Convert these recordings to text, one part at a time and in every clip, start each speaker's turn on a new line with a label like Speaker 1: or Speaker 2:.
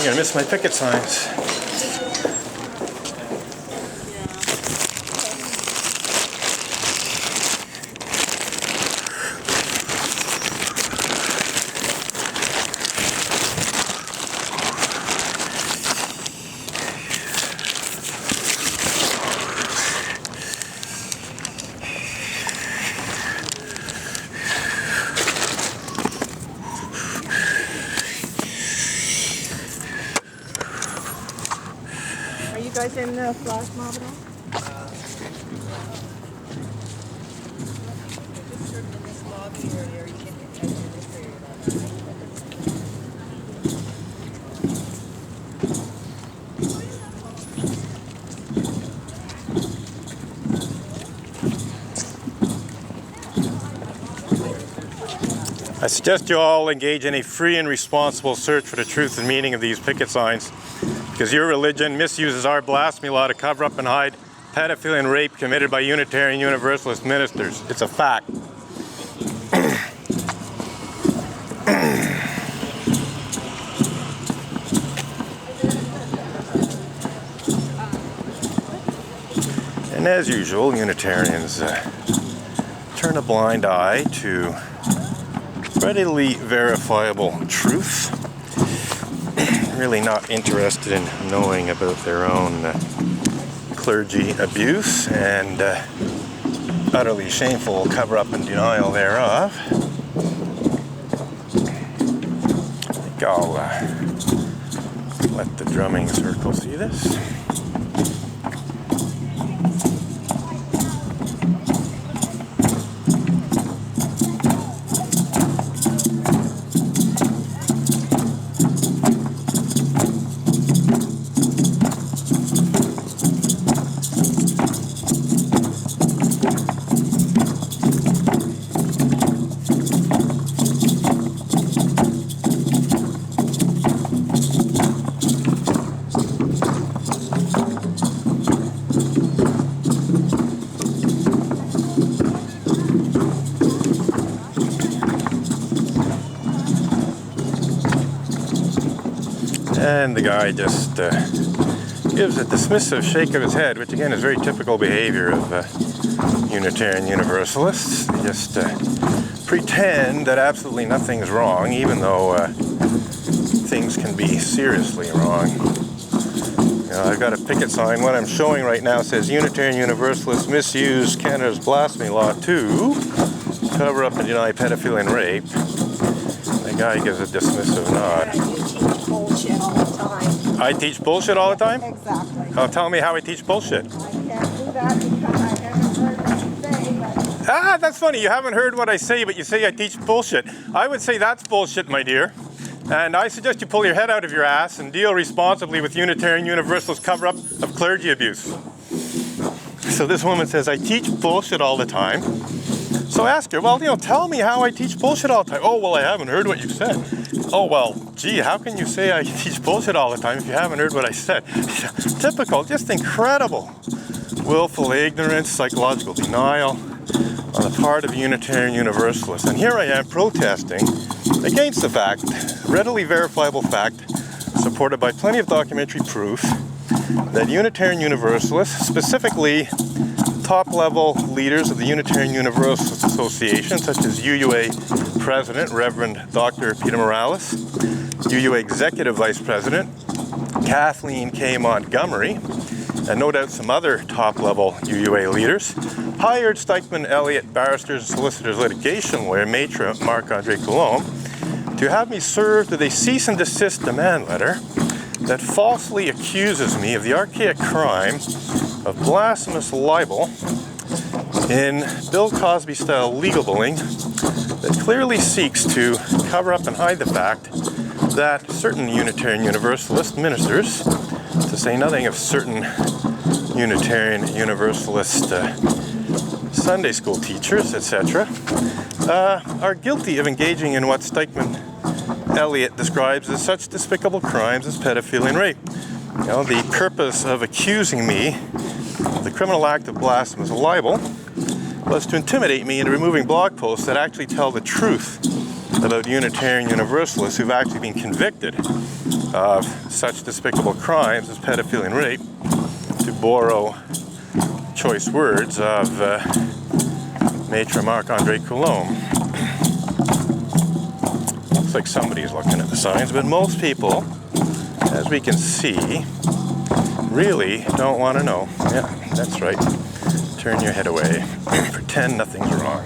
Speaker 1: I'm gonna miss my picket signs.
Speaker 2: You guys in the flash mob at all? Just sort of in this lobby area, or you can get in this area.
Speaker 1: I suggest you all engage in a free and responsible search for the truth and meaning of these picket signs, because your religion misuses our blasphemy law to cover up and hide pedophilia and rape committed by Unitarian Universalist ministers. It's a fact. And as usual, Unitarians turn a blind eye to readily verifiable truth. Really not interested in knowing about their own clergy abuse and utterly shameful cover-up and denial thereof. I think I'll let the drumming circle see this. And the guy just gives a dismissive shake of his head, which again is very typical behavior of Unitarian Universalists. They just pretend that absolutely nothing's wrong, even though things can be seriously wrong. You know, I've got a picket sign. What I'm showing right now says Unitarian Universalists misuse Canada's blasphemy law to cover up and deny pedophilia and rape. The guy gives a dismissive nod.
Speaker 2: Bullshit all the time.
Speaker 1: I teach bullshit all the time?
Speaker 2: Exactly.
Speaker 1: Oh, tell me how I teach bullshit.
Speaker 2: I can't do that because I haven't heard what you say.
Speaker 1: Ah, that's funny. You haven't heard what I say, but you say I teach bullshit. I would say that's bullshit, my dear. And I suggest you pull your head out of your ass and deal responsibly with Unitarian Universalist cover-up of clergy abuse. So this woman says, I teach bullshit all the time. So ask her, well, you know, tell me how I teach bullshit all the time. Oh, well, I haven't heard what you said. Oh, well, gee, how can you say I teach bullshit all the time if you haven't heard what I said? Typical, just incredible. Willful ignorance, psychological denial on the part of Unitarian Universalists. And here I am protesting against the fact, readily verifiable fact, supported by plenty of documentary proof, that Unitarian Universalists, specifically top-level leaders of the Unitarian Universalist Association, such as UUA President, Reverend Dr. Peter Morales, UUA Executive Vice President, Kathleen K. Montgomery, and no doubt some other top-level UUA leaders, hired Stikeman Elliott Barristers and Solicitors Litigation Lawyer, Maitre Marc-Andre Coulombe, to have me served with a cease and desist demand letter that falsely accuses me of the archaic crime of blasphemous libel in Bill Cosby-style legal bullying that clearly seeks to cover up and hide the fact that certain Unitarian Universalist ministers, to say nothing of certain Unitarian Universalist Sunday school teachers, etc., are guilty of engaging in what Stikeman Elliott describes as such despicable crimes as pedophilia and rape. You know, the purpose of accusing me of the criminal act of blasphemous libel was to intimidate me into removing blog posts that actually tell the truth about Unitarian Universalists who've actually been convicted of such despicable crimes as pedophilia and rape, to borrow choice words of Maitre Marc-Andre Coulombe. Looks like somebody's looking at the signs, but most people, as we can see, really don't want to know. Yeah, that's right. Turn your head away. Pretend nothing's wrong.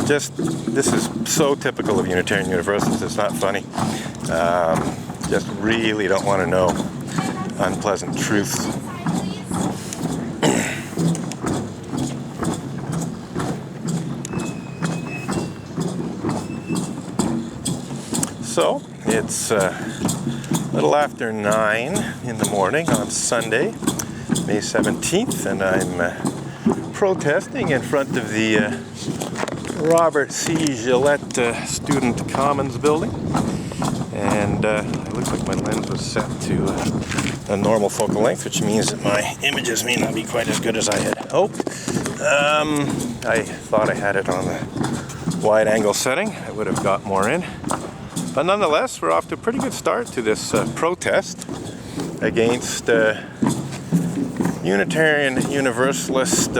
Speaker 1: This is so typical of Unitarian Universalists, it's not funny. Just really don't want to know unpleasant truths. So, it's a little after 9 in the morning on Sunday, May 17th, and I'm protesting in front of the Robert C. Gillette Student Commons building. And it looks like my lens was set to a normal focal length, which means that my images may not be quite as good as I had hoped. I thought I had it on the wide angle setting. I would have got more in. But nonetheless, we're off to a pretty good start to this protest against Unitarian Universalist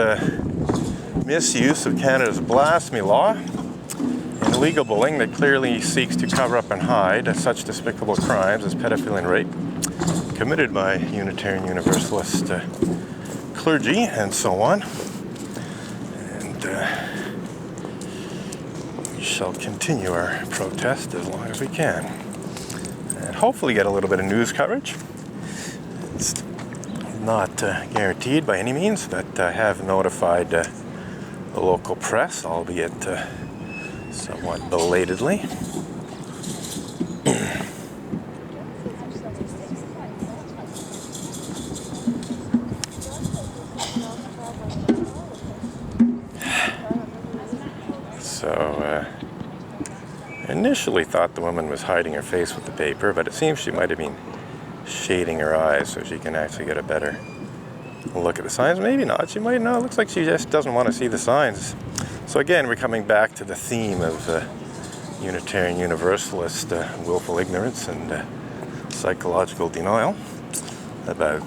Speaker 1: misuse of Canada's blasphemy law and illegal bullying that clearly seeks to cover up and hide such despicable crimes as pedophilia and rape committed by Unitarian Universalist clergy and so on. And we shall continue our protest as long as we can and hopefully get a little bit of news coverage. It's not guaranteed by any means, but I have notified the local press, albeit somewhat belatedly. So, initially thought the woman was hiding her face with the paper, but it seems she might have been shading her eyes so she can actually get a better look at the signs. Maybe not. She might know. It looks like she just doesn't want to see the signs. So again, we're coming back to the theme of Unitarian Universalist willful ignorance and psychological denial about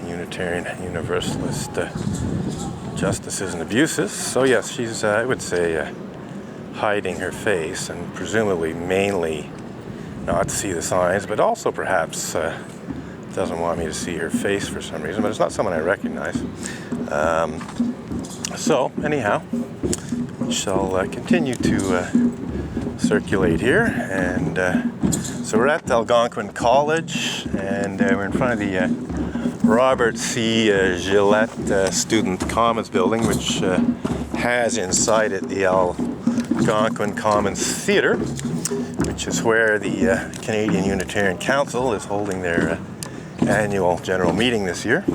Speaker 1: Unitarian Universalist justices and abuses. So yes, she's, I would say, hiding her face and presumably mainly not to see the signs, but also perhaps doesn't want me to see her face for some reason, but it's not someone I recognize. So anyhow, we shall continue to circulate here, and so we're at Algonquin College, and we're in front of the Robert C. Gillette Student Commons building, which has inside it the Algonquin Commons Theatre, which is where the Canadian Unitarian Council is holding their annual general meeting this year.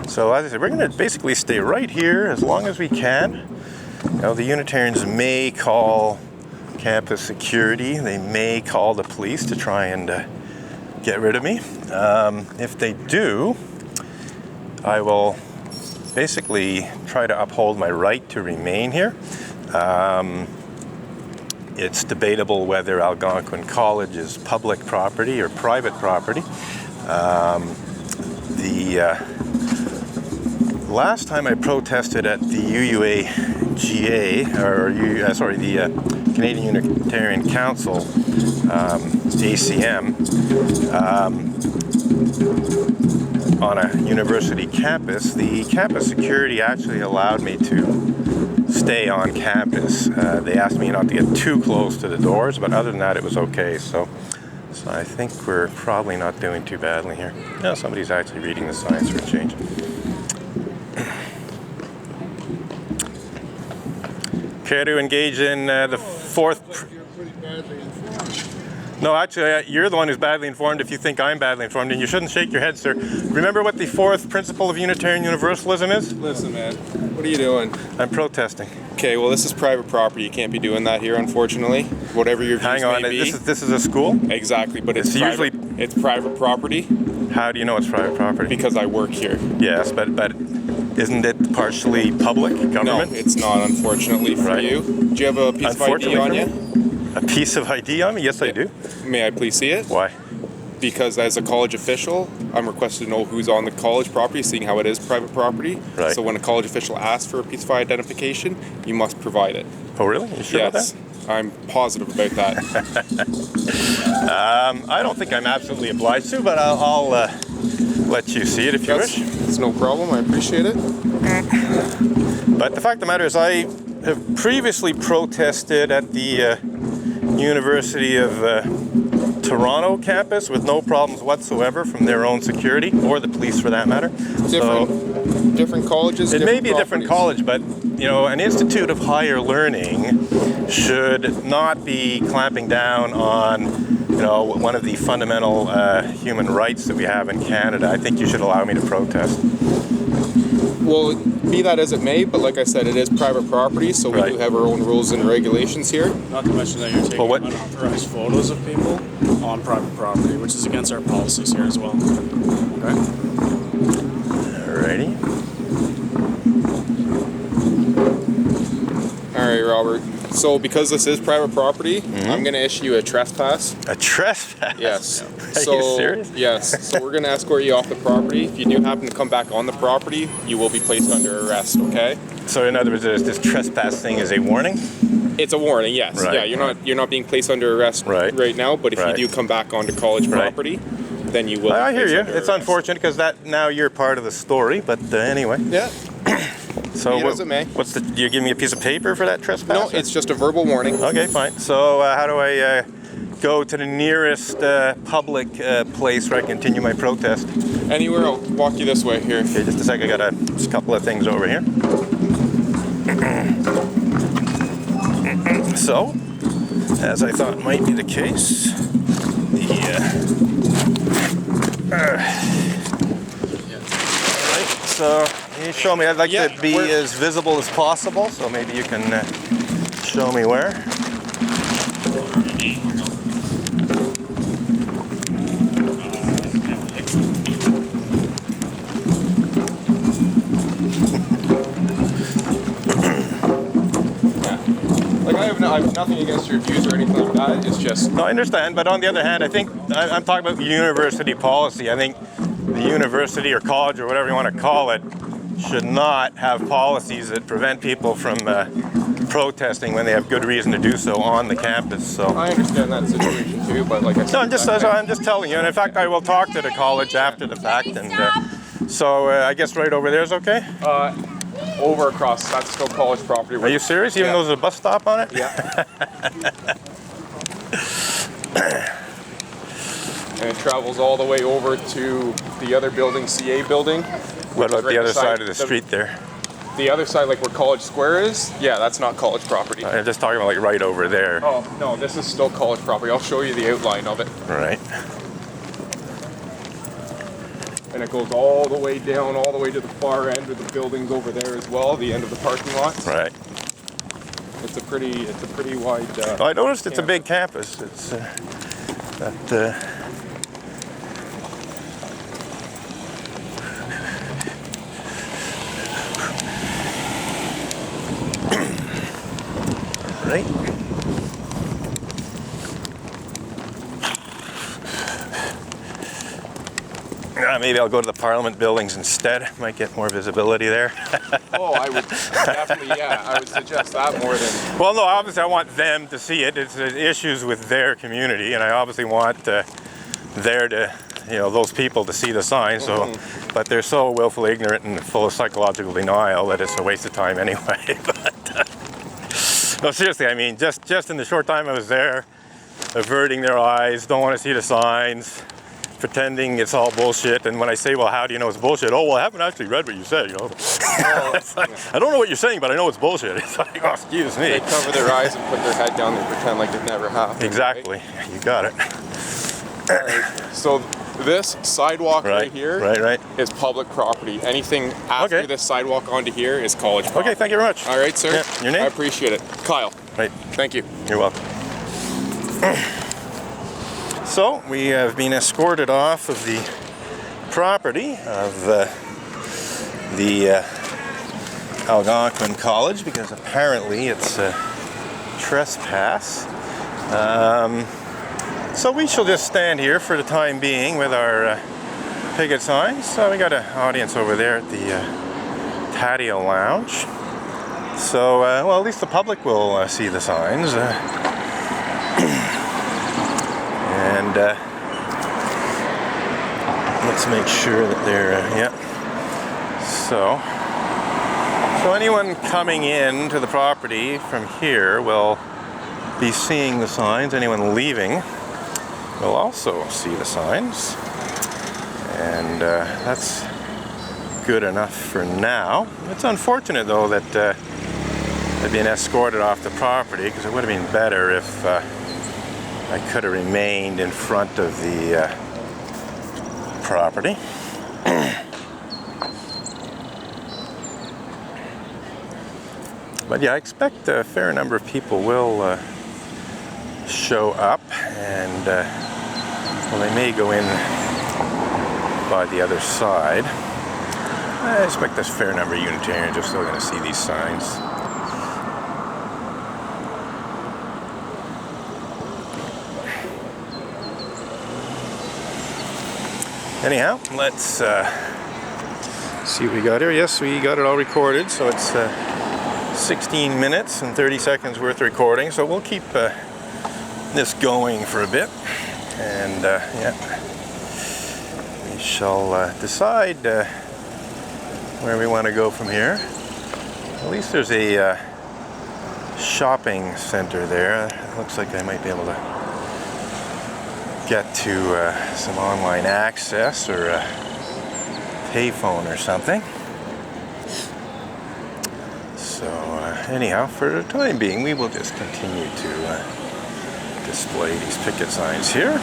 Speaker 1: So as I said, we're going to basically stay right here as long as we can. You know, the Unitarians may call campus security, they may call the police to try and get rid of me. If they do, I will basically try to uphold my right to remain here. It's debatable whether Algonquin College is public property or private property. The last time I protested at the UUAGA, the Canadian Unitarian Council, ACM, on a university campus, the campus security actually allowed me to stay on campus. They asked me not to get too close to the doors, but other than that, it was okay. So I think we're probably not doing too badly here. No, somebody's actually reading the signs for a change. Care to engage in the fourth...
Speaker 3: You're pretty badly informed.
Speaker 1: No, actually, you're the one who's badly informed if you think I'm badly informed, and you shouldn't shake your head, sir. Remember what the fourth principle of Unitarian Universalism is?
Speaker 3: Listen, man, what are you doing?
Speaker 1: I'm protesting.
Speaker 3: Okay, well, this is private property. You can't be doing that here, unfortunately. Whatever your views
Speaker 1: Hang on,
Speaker 3: may be.
Speaker 1: this is a school?
Speaker 3: Exactly, but it's
Speaker 1: usually...
Speaker 3: It's private property.
Speaker 1: How do you know it's private property?
Speaker 3: Because I work here.
Speaker 1: Yes, but isn't it partially public government?
Speaker 3: No, it's not, unfortunately for
Speaker 1: Right.
Speaker 3: you. Do you have a piece of ID on you?
Speaker 1: A piece of ID on me? Yes, I do.
Speaker 3: May I please see it?
Speaker 1: Why?
Speaker 3: Because as a college official, I'm requested to know who's on the college property, seeing how it is private property.
Speaker 1: Right.
Speaker 3: So when a college official asks for a piece of identification, you must provide it.
Speaker 1: Oh, really? You sure about
Speaker 3: Yes,
Speaker 1: that?
Speaker 3: I'm positive about that.
Speaker 1: I don't think I'm absolutely obliged to, but I'll let you see it if you wish.
Speaker 3: It's no problem. I appreciate it.
Speaker 1: But the fact of the matter is, I have previously protested at the University of Toronto campus with no problems whatsoever from their own security, or the police for that matter.
Speaker 3: Different colleges.
Speaker 1: It may be a
Speaker 3: properties.
Speaker 1: different college, but an institute of higher learning should not be clamping down on one of the fundamental human rights that we have in Canada. I think you should allow me to protest.
Speaker 3: Well, be that as it may, but like I said, it is private property, so we
Speaker 1: Right.
Speaker 3: do have our own rules and regulations here.
Speaker 4: Not to mention that you're taking
Speaker 1: Well, what-
Speaker 4: unauthorized photos of people on private property, which is against our policies here as well. Okay?
Speaker 1: Alrighty.
Speaker 3: All right, Robert. So because this is private property, I'm going to issue you a trespass.
Speaker 1: A trespass?
Speaker 3: Yes.
Speaker 1: Are you serious?
Speaker 3: Yes. So we're going to escort you off the property. If you do happen to come back on the property, you will be placed under arrest, okay?
Speaker 1: So in other words, this trespass thing is a warning?
Speaker 3: It's a warning, yes.
Speaker 1: Right.
Speaker 3: Yeah, you're not being placed under arrest
Speaker 1: Right.
Speaker 3: now, but if
Speaker 1: Right.
Speaker 3: you do come back onto college
Speaker 1: Right.
Speaker 3: property, then you will
Speaker 1: I
Speaker 3: be
Speaker 1: hear
Speaker 3: placed
Speaker 1: you.
Speaker 3: under
Speaker 1: It's
Speaker 3: arrest.
Speaker 1: unfortunate because that now you're part of the story, but anyway.
Speaker 3: Yeah.
Speaker 1: So
Speaker 3: Be it as it may.
Speaker 1: what's the? Do you give me a piece of paper for that trespass?
Speaker 3: No,
Speaker 1: or-
Speaker 3: it's just a verbal warning.
Speaker 1: Okay, fine. So how do I go to the nearest public place where I continue my protest?
Speaker 3: Anywhere, I'll walk you this way here.
Speaker 1: Okay, just a sec. I got a couple of things over here. So, as I thought might be the case, Alright, so you show me. I'd like
Speaker 3: Yeah,
Speaker 1: to be
Speaker 3: where-
Speaker 1: as visible as possible, so maybe you can show me where.
Speaker 3: Like I have nothing against your views or anything like that. It's just
Speaker 1: No, I understand, but on the other hand, I think I'm talking about university policy. I think the university or college or whatever you want to call it should not have policies that prevent people from protesting when they have good reason to do so on the campus. So.
Speaker 3: I understand that situation too, but like I said,
Speaker 1: No, I'm just telling you, and in fact, I will talk to the college after the fact, and so I guess right over there is okay.
Speaker 3: over across, that's still college property.
Speaker 1: Are you serious? Even
Speaker 3: Yeah.
Speaker 1: though there's a bus stop on it?
Speaker 3: Yeah. And it travels all the way over to the other building, CA building.
Speaker 1: What about
Speaker 3: right
Speaker 1: the other
Speaker 3: beside
Speaker 1: side of the street there?
Speaker 3: The other side, like where College Square is, yeah, that's not college property.
Speaker 1: I'm just talking about like right over there.
Speaker 3: Oh, no, this is still college property. I'll show you the outline of it.
Speaker 1: Right.
Speaker 3: And it goes all the way down, all the way to the far end of the buildings over there as well, the end of the parking lots.
Speaker 1: Right.
Speaker 3: It's a pretty wide.
Speaker 1: Well, I noticed it's a big campus. It's that. Right. Maybe I'll go to the Parliament buildings instead. Might get more visibility there.
Speaker 3: Oh, I would definitely, yeah, I would suggest that more than.
Speaker 1: Well, no, obviously I want them to see it. It's issues with their community, and I obviously want those people to see the sign. So, but they're so willfully ignorant and full of psychological denial that it's a waste of time anyway. But no, seriously, I mean, just in the short time I was there, averting their eyes, don't want to see the signs, pretending it's all bullshit. And when I say, well, how do you know it's bullshit? Oh, well, I haven't actually read what you said, It's like, I don't know what you're saying, but I know it's bullshit. It's like, oh, excuse me.
Speaker 3: They cover their eyes and put their head down and pretend like it never happened.
Speaker 1: Exactly. You got it.
Speaker 3: Right? So this sidewalk right here
Speaker 1: Right.
Speaker 3: is public property. Anything after
Speaker 1: Okay.
Speaker 3: this sidewalk onto here is college property.
Speaker 1: Okay, thank you very much.
Speaker 3: All right, sir.
Speaker 1: Yeah, your name?
Speaker 3: I appreciate it. Kyle.
Speaker 1: Right.
Speaker 3: Thank you.
Speaker 1: You're welcome. So we have been escorted off of the property of the Algonquin College because apparently it's a trespass. So we shall just stand here for the time being with our picket signs. So we got an audience over there at the patio lounge. So, well, at least the public will see the signs. And let's make sure that they're, yeah. So anyone coming in to the property from here will be seeing the signs. Anyone leaving will also see the signs. And that's good enough for now. It's unfortunate though that they're being escorted off the property, because it would have been better if I could have remained in front of the property. But yeah, I expect a fair number of people will show up, and well, they may go in by the other side. I expect a fair number of Unitarians are still going to see these signs. Anyhow, let's see what we got here. Yes, we got it all recorded, so it's 16 minutes and 30 seconds worth of recording. So we'll keep this going for a bit, and yeah, we shall decide where we want to go from here. At least there's a shopping center there. It looks like I might be able to get to some online access or a payphone or something. So anyhow, for the time being, we will just continue to display these picket signs here.